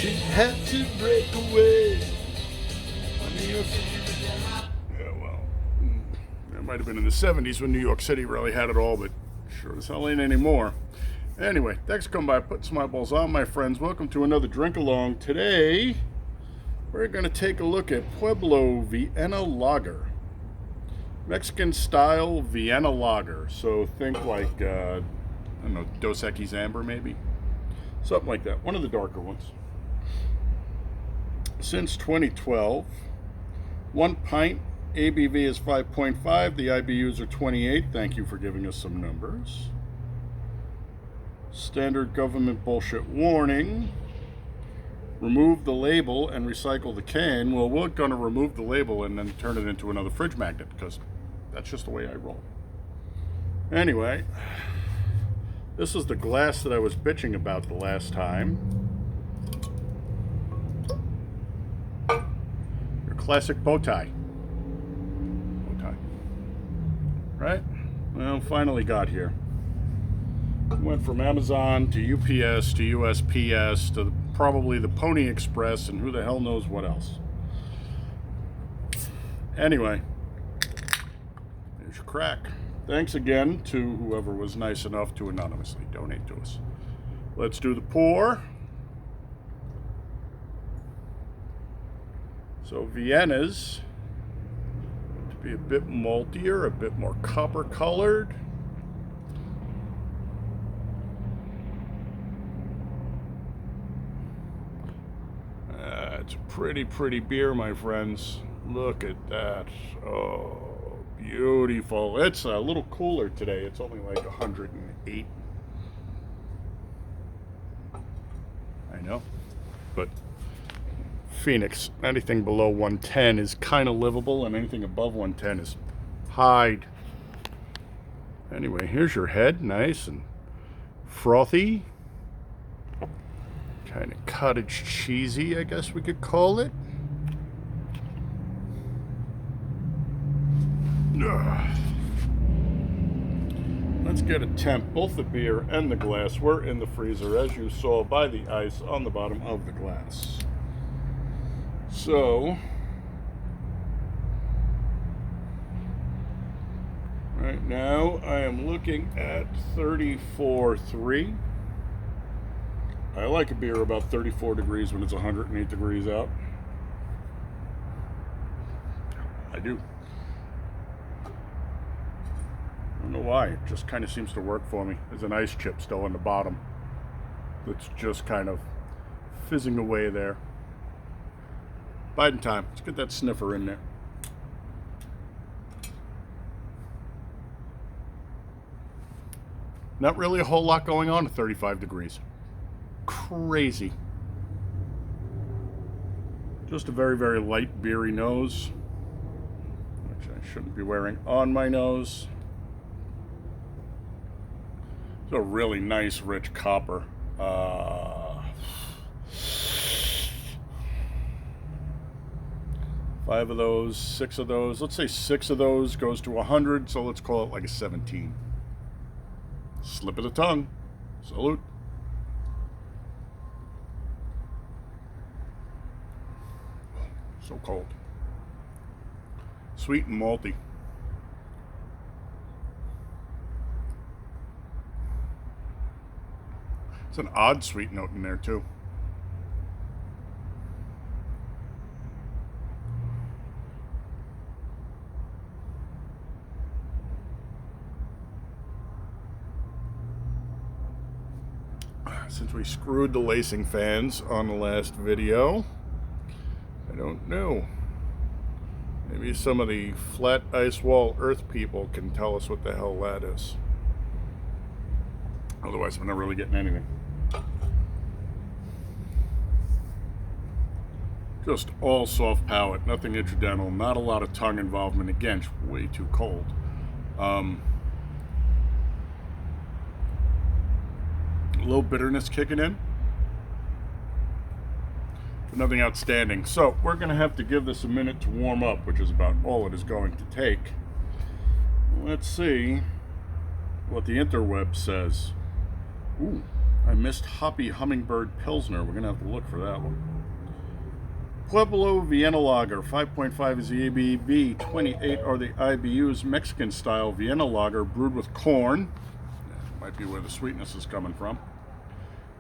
She had to break away. Yeah, well, it might have been in the 70s when New York City really had it all, but sure as hell ain't anymore. Anyway, thanks for coming by, putting some eyeballs on, my friends. Welcome to another drink along. Today, we're going to take a look at Pueblo Vienna Lager. Mexican style Vienna Lager. So think like, I don't know, Dos Equis Amber maybe? Something like that. One of the darker ones. Since 2012, 1 pint, ABV is 5.5, the IBUs are 28. Thank you for giving us some numbers. Standard government bullshit warning. Remove the label and recycle the can. Well, we're going to remove the label and then turn it into another fridge magnet because that's just the way I roll. Anyway, this is the glass that I was bitching about the last time. Your classic bow tie. Bow tie. Right? Well, finally got here. Went from Amazon to UPS to USPS to probably the Pony Express and who the hell knows what else. Anyway, there's your crack. Thanks again to whoever was nice enough to anonymously donate to us. Let's do the pour. So Vienna's to be a bit maltier, a bit more copper colored. It's a pretty beer, my friends. Look at that. Oh, beautiful. It's a little cooler today. It's only like 108. I know. But Phoenix, anything below 110 is kind of livable, and anything above 110 is hide. Anyway, here's your head. Nice and frothy. Kind of cottage cheesy, I guess we could call it. Let's get a temp. Both the beer and the glass were in the freezer, as you saw by the ice on the bottom of the glass. So, right now I am looking at 34.3. I like a beer about 34 degrees when it's 108 degrees out. I do. I don't know why. It just kind of seems to work for me. There's an ice chip still on the bottom that's just kind of fizzing away there. Biding time. Let's get that sniffer in there. Not really a whole lot going on at 35 degrees. Crazy. Just a very light beery nose, which I shouldn't be wearing on my nose. It's a really nice rich copper. 5 of those, 6 of those, let's say 6 of those goes to 100, so let's call it like a 17. Slip of the tongue. Salute. So cold. Sweet and malty. It's an odd sweet note in there too. Since we screwed the lacing fans on the last video, I don't know. Maybe some of the flat ice wall earth people can tell us what the hell that is. Otherwise, we're not really getting anything. Just all soft palate, nothing incidental, not a lot of tongue involvement. Again, it's way too cold. A little bitterness kicking in. But nothing outstanding. So we're going to have to give this a minute to warm up, which is about all it is going to take. Let's see what the interweb says. Ooh, I missed Hoppy Hummingbird Pilsner. We're going to have to look for that one. Pueblo Vienna Lager, 5.5 is the ABV, 28 are the IBUs, Mexican-style Vienna Lager brewed with corn. That might be where the sweetness is coming from.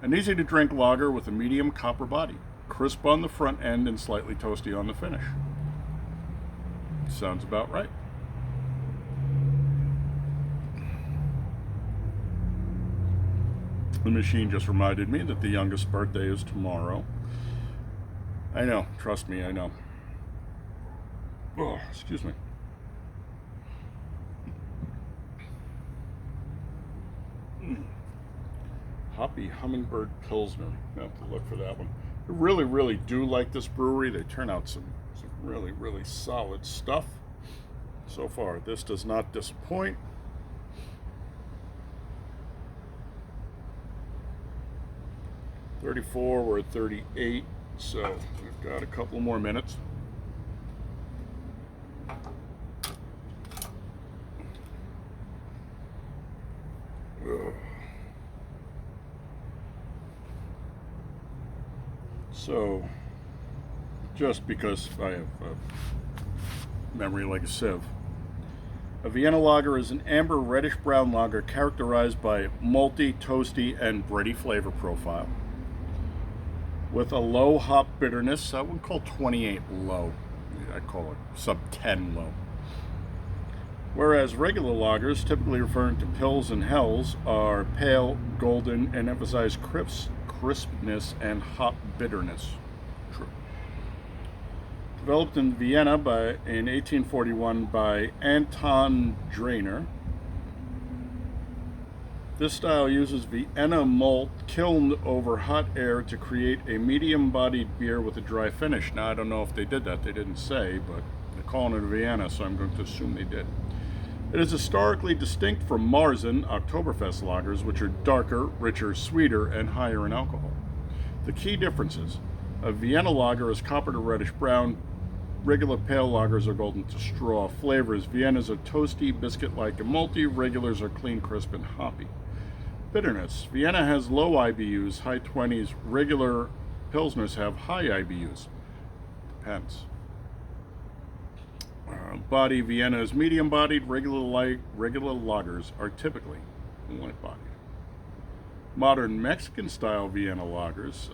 An easy-to-drink lager with a medium copper body, crisp on the front end and slightly toasty on the finish. Sounds about right. The machine just reminded me that the youngest birthday is tomorrow. I know, trust me, I know. Oh, excuse me. Hoppy Hummingbird Pilsner. I have to look for that one. I really, really do like this brewery. They turn out some really, really solid stuff. So far, this does not disappoint. $34, we're at 38. So we've got a couple more minutes. So, just because I have a memory like a sieve. A Vienna lager is an amber reddish-brown lager characterized by malty, toasty, and bready flavor profile. With a low hop bitterness, I wouldn't call 28 low. I'd call it sub-10 low. Whereas regular lagers, typically referring to Pils and Hells, are pale, golden, and emphasize crispness and hop bitterness. True. Developed in Vienna in 1841 by Anton Drainer. This style uses Vienna malt kilned over hot air to create a medium-bodied beer with a dry finish. Now, I don't know if they did that. They didn't say, but they're calling it Vienna, so I'm going to assume they did. It is historically distinct from Marzen Oktoberfest lagers, which are darker, richer, sweeter, and higher in alcohol. The key differences: a Vienna lager is copper to reddish brown. Regular pale lagers are golden to straw. Flavors: Viennas are toasty, biscuit-like, and malty. Regulars are clean, crisp, and hoppy. Bitterness: Vienna has low IBUs, high 20s. Regular Pilsners have high IBUs. Depends. Body: Vienna is medium-bodied. Regular lagers are typically light-bodied. Modern Mexican-style Vienna lagers,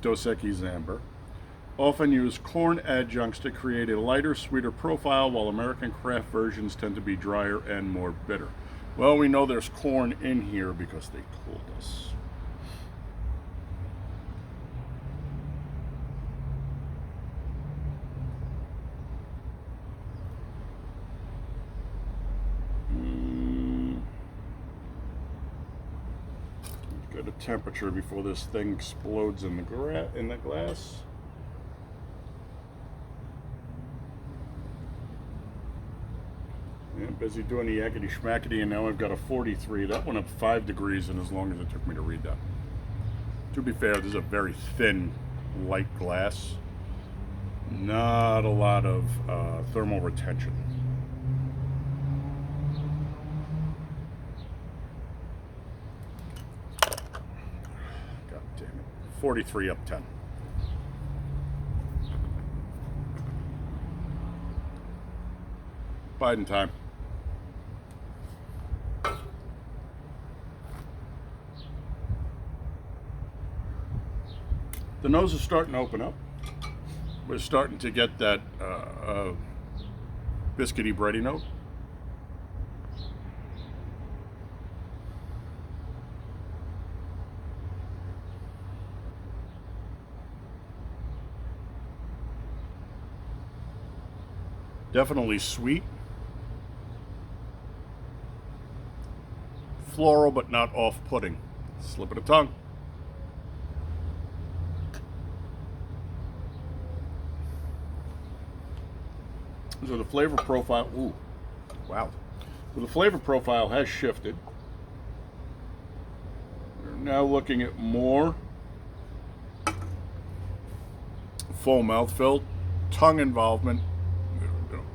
Dos Equis Amber, often use corn adjuncts to create a lighter, sweeter profile, while American craft versions tend to be drier and more bitter. Well, we know there's corn in here because they told us. Get a temperature before this thing explodes in the glass. Yeah, busy doing the yakety schmackety, and now I've got a 43. That went up 5 degrees in as long as it took me to read that. To be fair, this is a very thin, light glass. Not a lot of thermal retention. God damn it. 43 up 10. Biden time. The nose is starting to open up. We're starting to get that biscuity bready note. Definitely sweet. Floral, but not off-putting. Slip of the tongue. So the flavor profile, ooh, wow. So the flavor profile has shifted. We're now looking at more full mouthfeel, tongue involvement,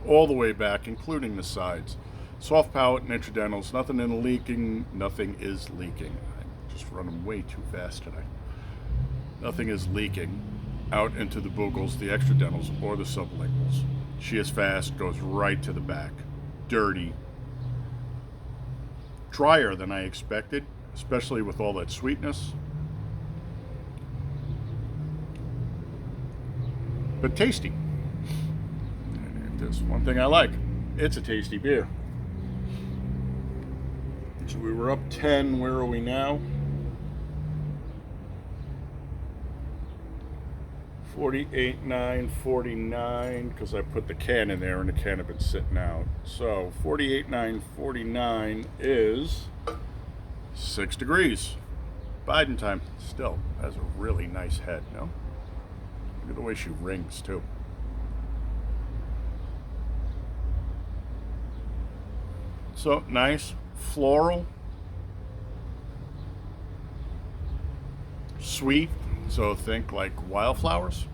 all the way back, including the sides. Soft palate and intradentals, nothing is leaking. I Just running way too fast today. Nothing is leaking out into the bugles, the extradentals, or the sublinguals. She is fast, goes right to the back. Dirty. Drier than I expected, especially with all that sweetness. But tasty. And if there's one thing I like, it's a tasty beer. So we were up 10. Where are we now? 48.9, 49, because I put the can in there and the can had been sitting out. So 48.9, 49 is 6 degrees. Biden time. Still has a really nice head, no? Look at the way she rings, too. So nice, floral, sweet. So think like wildflowers.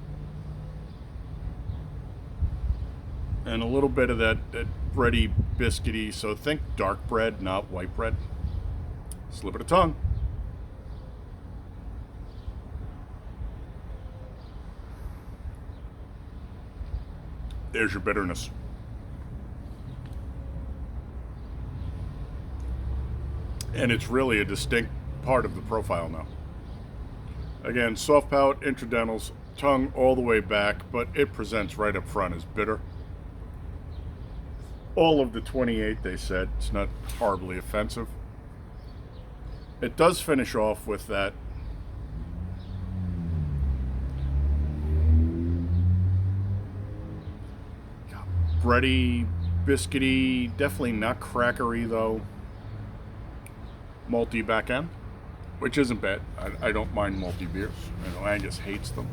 And a little bit of that bready, biscuity. So think dark bread, not white bread. Slip of the tongue. There's your bitterness. And it's really a distinct part of the profile now. Again, soft palate, intradentals, tongue all the way back, but it presents right up front as bitter. All of the 28, they said. It's not horribly offensive. It does finish off with that bready, biscuity, definitely not crackery though. Malty back end. Which isn't bad. I don't mind malty beers. I know Angus hates them.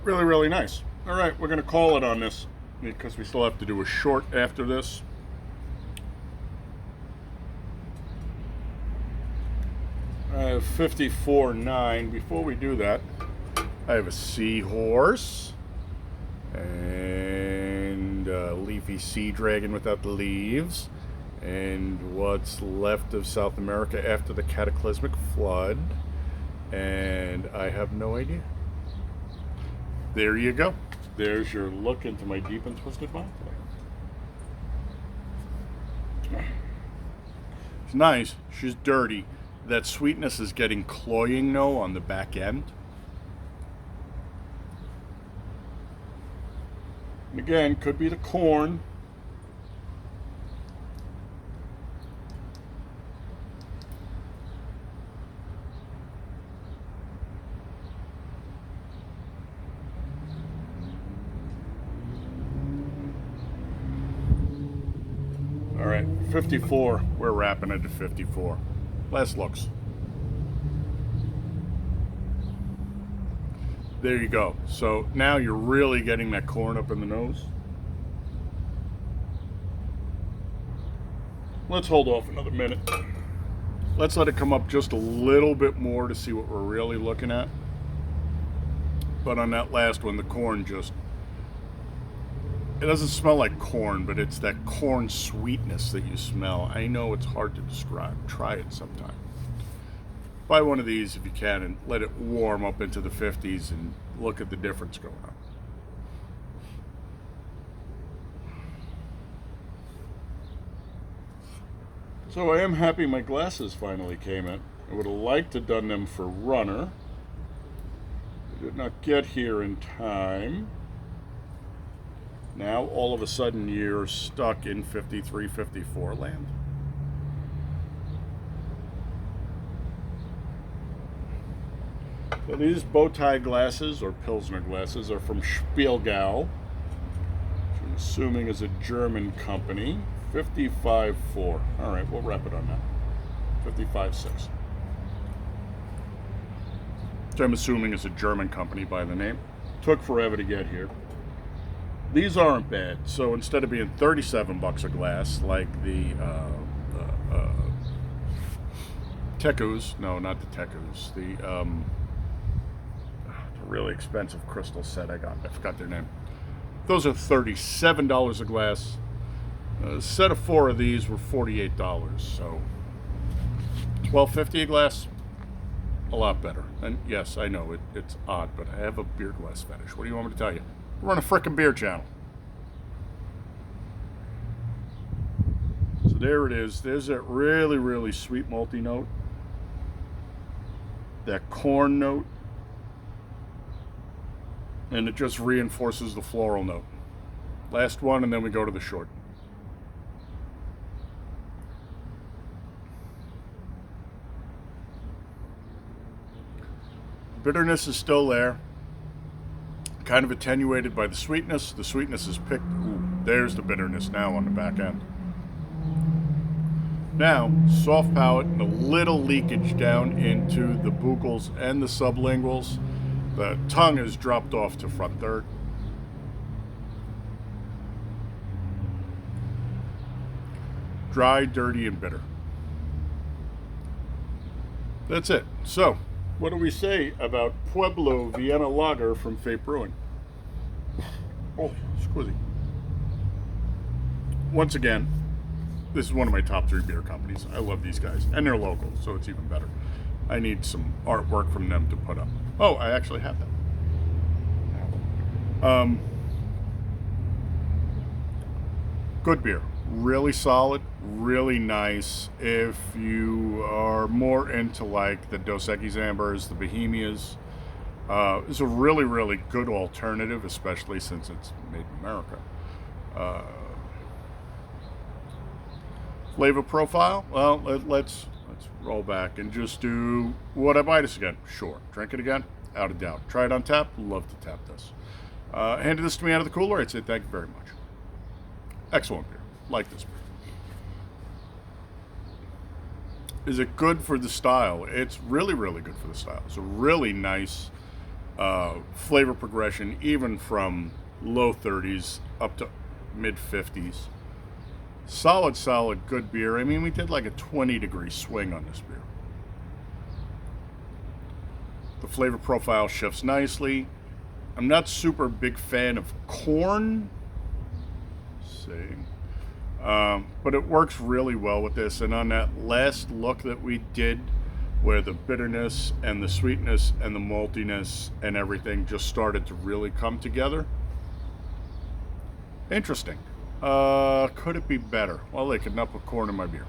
Really, really nice. All right, we're going to call it on this because we still have to do a short after this. I have 54.9. Before we do that, I have a seahorse and a leafy sea dragon without the leaves, and what's left of South America after the cataclysmic flood, and I have no idea. There you go. There's your look into my deep and twisted mind today. It's nice. She's dirty. That sweetness is getting cloying, though, on the back end. And again, could be the corn. All right, 54. We're wrapping it at 54. Last looks. There you go. So now you're really getting that corn up in the nose. Let's hold off another minute. Let's let it come up just a little bit more to see what we're really looking at. But on that last one, the corn just... It doesn't smell like corn, but it's that corn sweetness that you smell. I know it's hard to describe. Try it sometime. Buy one of these if you can and let it warm up into the 50s and look at the difference going on. So I am happy my glasses finally came in. I would have liked to have done them for runner. They did not get here in time. Now, all of a sudden, you're stuck in 53, 54 land. So these bow tie glasses, or Pilsner glasses, are from Skal, which I'm assuming is a German company. 55.4. All right, we'll wrap it on that. 55.6. Which I'm assuming is a German company by the name. Took forever to get here. These aren't bad. So instead of being $37 a glass, like the Tecus, no, not the Tecus, the really expensive crystal set I got. I forgot their name. Those are $37 a glass. A set of 4 of these were $48, so $12.50 a glass. A lot better. And yes, I know it's odd, but I have a beer glass fetish. What do you want me to tell you? I run a frickin' beer channel. So there it is. There's that really, really sweet malty note. That corn note. And it just reinforces the floral note. Last one, and then we go to the short. Bitterness is still there, kind of attenuated by the sweetness. The sweetness is picked. Ooh, there's the bitterness now on the back end. Now, soft palate and a little leakage down into the buccals and the sublinguals. The tongue is dropped off to front third. Dry, dirty, and bitter. That's it. So, what do we say about Pueblo Vienna Lager from Fate Brewing? Oh, squizzy. Once again, this is one of my top 3 beer companies. I love these guys. And they're local, so it's even better. I need some artwork from them to put up. Oh, I actually have that. Good beer. Really solid, really nice. If you are more into like the Dos Equis Ambers, the Bohemias, it's a really, really good alternative, especially since it's made in America. Flavor profile? Well, let's roll back and just do, would I buy this again? Sure. Drink it again? Out of doubt. Try it on tap? Love to tap this. Handed this to me out of the cooler, I'd say thank you very much. Excellent beer. Like this beer. Is it good for the style? It's really, really good for the style. It's a really nice flavor progression, even from low 30s up to mid 50s. Solid, good beer. I mean, we did like a 20-degree swing on this beer. The flavor profile shifts nicely. I'm not super big fan of corn. Let's see. But it works really well with this. And on that last look that we did, where the bitterness and the sweetness and the maltiness and everything just started to really come together. Interesting. Could it be better? Well, they could not put corn in my beer.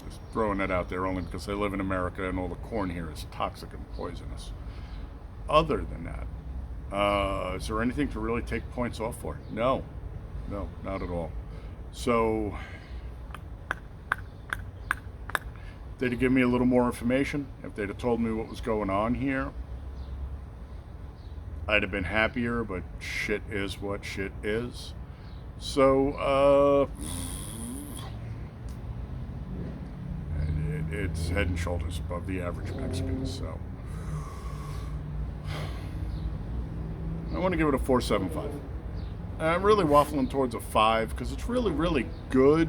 Just throwing that out there only because I live in America and all the corn here is toxic and poisonous. Other than that, is there anything to really take points off for? No, not at all. So, if they'd have given me a little more information, if they'd have told me what was going on here, I'd have been happier, but shit is what shit is. So, it's head and shoulders above the average Mexican, so I want to give it a 4.75. I'm really waffling towards a 5 because it's really, really good.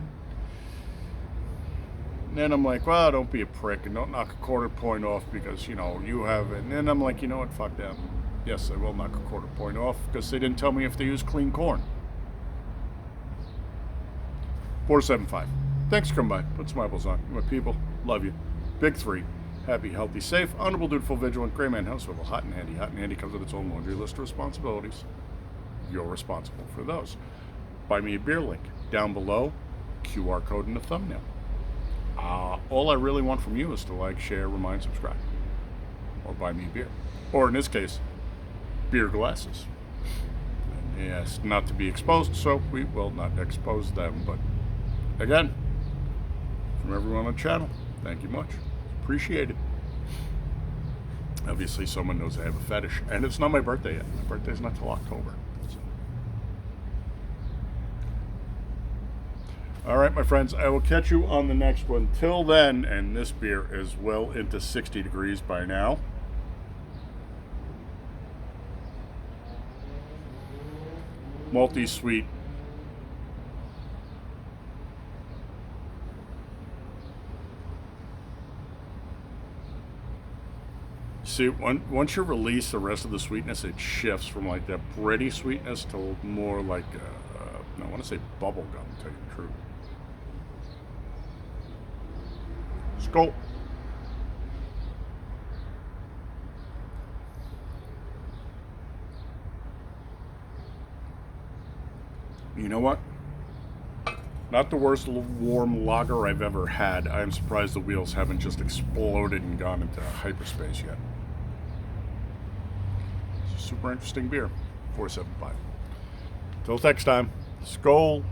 And then I'm like, well, don't be a prick and don't knock a quarter point off because, you know, you have it. And then I'm like, you know what, fuck them. Yes, I will knock a quarter point off because they didn't tell me if they use clean corn. 4.75. Thanks for coming by. Put some eyeballs on. My people, love you. Big 3. Happy, healthy, safe, honorable, dutiful, vigilant, gray man, house level, hot and handy. Hot and handy comes with its own laundry list of responsibilities. You're responsible for those. Buy me a beer link down below. QR code in the thumbnail. All I really want from you is to like, share, remind, subscribe. Or buy me a beer. Or in this case, beer glasses. And yes, not to be exposed, so we will not expose them. But again, from everyone on the channel, thank you much. Appreciate it. Obviously, someone knows I have a fetish. And it's not my birthday yet. My birthday's not till October. So. All right, my friends, I will catch you on the next one. Till then, and this beer is well into 60 degrees by now. Malty sweet. See, once you release the rest of the sweetness, it shifts from like that bready sweetness to more like, I want to say bubble gum, to tell you the truth. Skol. You know what? Not the worst warm lager I've ever had. I am surprised the wheels haven't just exploded and gone into hyperspace yet. It's a super interesting beer. 475. Till next time, Skol.